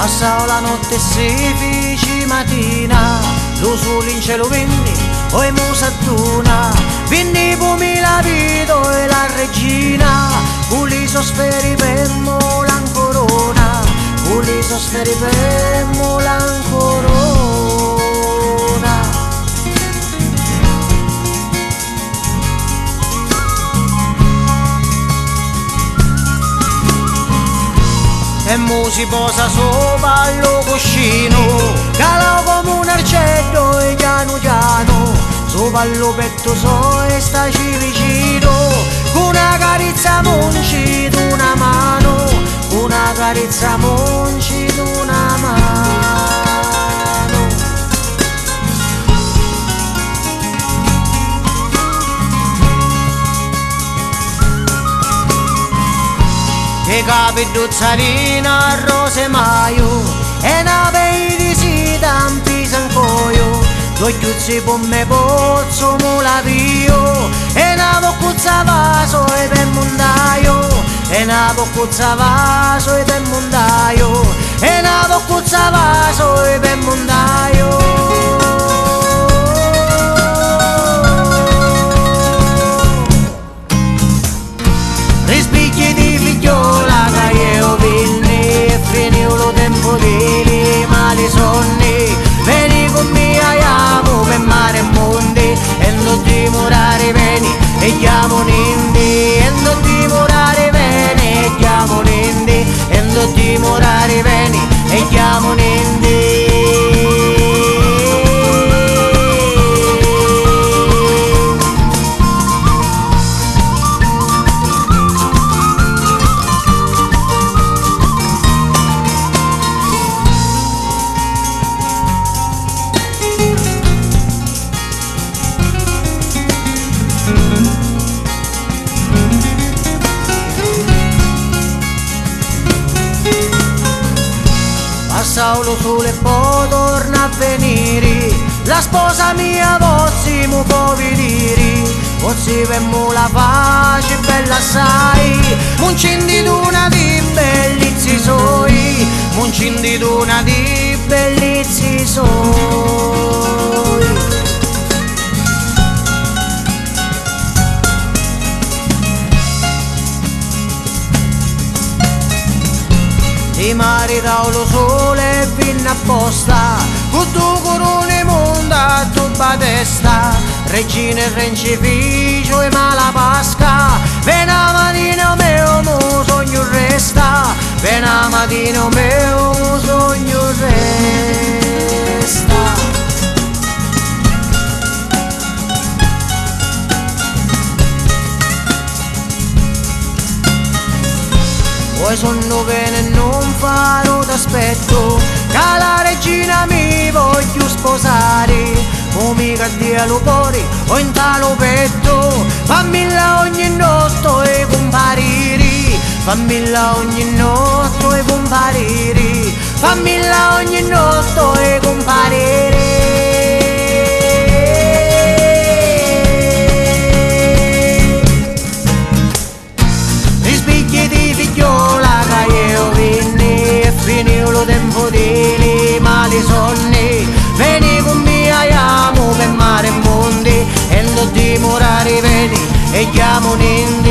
Passavo la notte e si fece mattina, lo sole in cielo venne, poi musattuna, venne come la vito e la regina, con li sospiri per la corona, con li sospiri per la corona. E mo si posa sopra lo cuscino, calò come un arcetto e piano piano, sopra lo petto so e staci vicino, con una carezza monci d'una mano, una carezza monci d'una mano. E capi dozzarina rose maio, e una vedi si tampi sancoio, due chiuzzi pomme pozzo mulavio, e una boccuzza vaso e per mondaio, e una boccuzza vaso e per mondaio, e una boccuzza vaso e per mondaio. Rispicchi di figliola che io vinni e finì lo tempo di mali sonni, veni con me aiamo per mare e mondi, e non dimorare bene e chiamo nindi, e non dimorare bene e chiamo nindi, e non dimorare bene e chiamo nindi. Passavo lo sole e poi torna a venire, la sposa mia pozzi mu può vedere, pozzi per mu la pace bella assai, muncindi d'una di bellizzi soi, muncindi d'una di bellizzi soi. Ti maritavo lo sole e vinna apposta, con tu corone monda a tua testa, regina e rencificio e mala pasca, pena mattina mio mo sogno resta, pena mattina mio mo sogno resta. Poi sono bene e non farò d'aspetto, che la regina mi voglio sposare, o mica dia lo cuore o in talo petto, fammilla ogni notte e comparire, fammilla ogni notte e comparire, fammilla ogni notte e comparire. Lo tempo di mali sonni, veni con me aiamo per mare e mondi, e non dimorare vedi e chiamo nindi.